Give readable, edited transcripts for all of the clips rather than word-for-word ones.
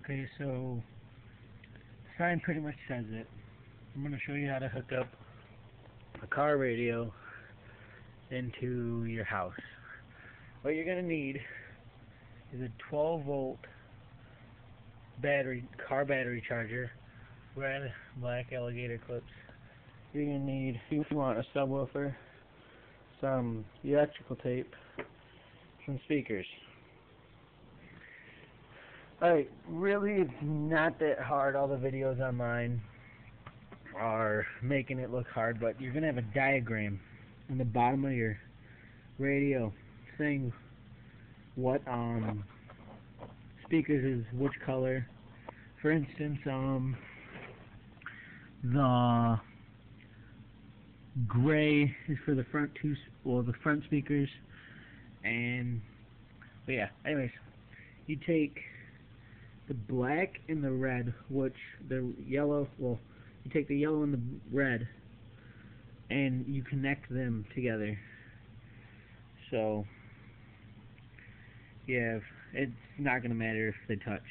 Okay, so the sign pretty much says it. I'm going to show you how to hook up a car radio into your house. What you're going to need is a 12-volt car battery charger, red, black alligator clips. You're going to need, if you want, a subwoofer, some electrical tape, some speakers. Alright, really it's not that hard. All the videos online are making it look hard, but you're going to have a diagram in the bottom of your radio saying what speakers is which color. For instance, the gray is for the front the front speakers, but yeah, anyways, you take the black and the red, which the yellow, you take the yellow and the red and you connect them together. So yeah, it's not going to matter if they touch,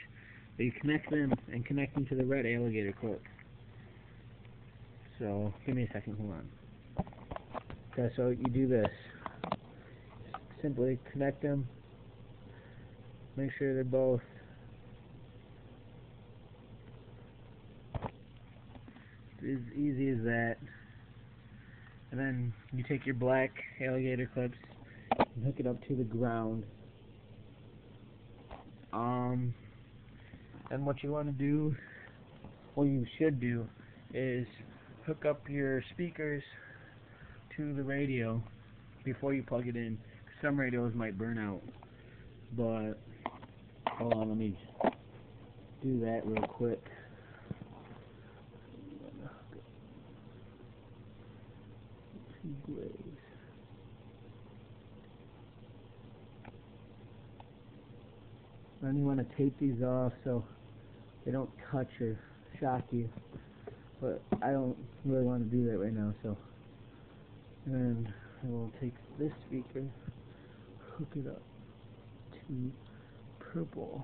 but you connect them and connect them to the red alligator clip. So give me a second, hold on. Okay, so you do this. Simply connect them, make sure they're both as easy as that. And then you take your black alligator clips and hook it up to the ground. And what you want to do, what you should do, is hook up your speakers to the radio before you plug it in. Some radios might burn out, but hold on, let me do that real quick. Then you want to tape these off so they don't touch or shock you, but I don't really want to do that right now, so and I will take this speaker, hook it up to purple.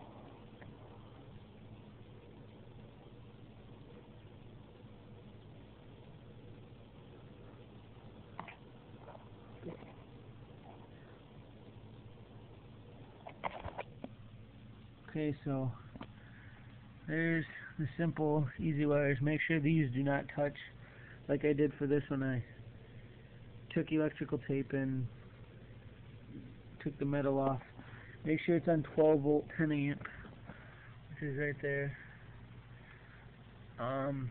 Okay, so there's the simple, easy wires. Make sure these do not touch, like I did for this one. I took electrical tape and took the metal off. Make sure it's on 12 volt 10 amp, which is right there. And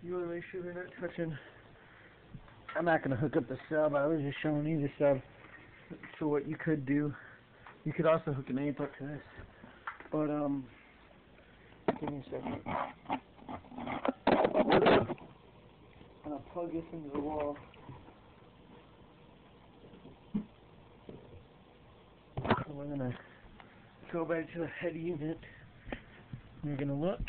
you want to make sure they're not touching. I'm not going to hook up the sub. I was just showing you the sub for what you could do. You could also hook an amp up to this, but give me a second. I'm gonna plug this into the wall. So we're gonna go back to the head unit. We're gonna look,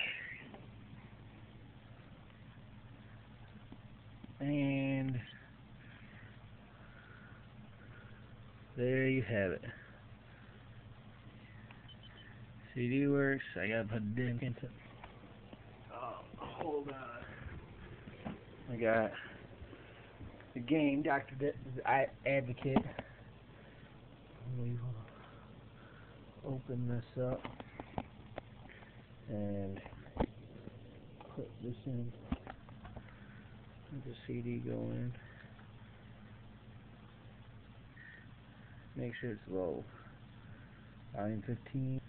and there you have it. CD works. I gotta put a disc into it. Oh, hold on. I got the game, Dr. Advocate. We will open this up and put this in. Let the CD go in. Make sure it's low. Volume 15.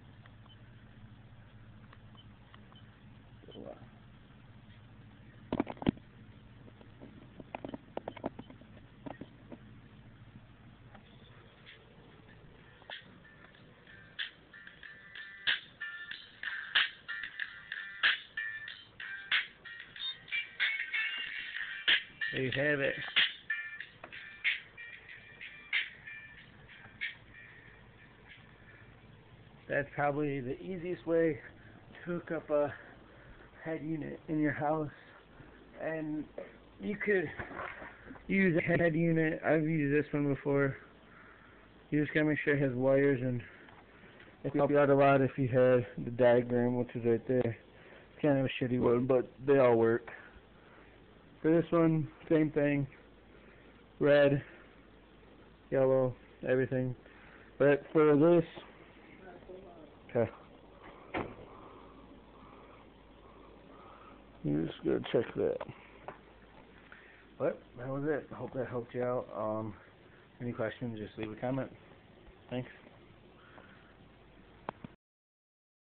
There you have it. That's probably the easiest way to hook up a head unit in your house. And you could use a head unit. I've used this one before. You just gotta make sure it has wires and It'd help you out a lot if you had the diagram, which is right there. It's kind of a shitty one, but they all work. For this one, same thing. Red, yellow, everything. But for this, okay. I'm just gonna check that. But that was it. I hope that helped you out. Any questions, just leave a comment. Thanks.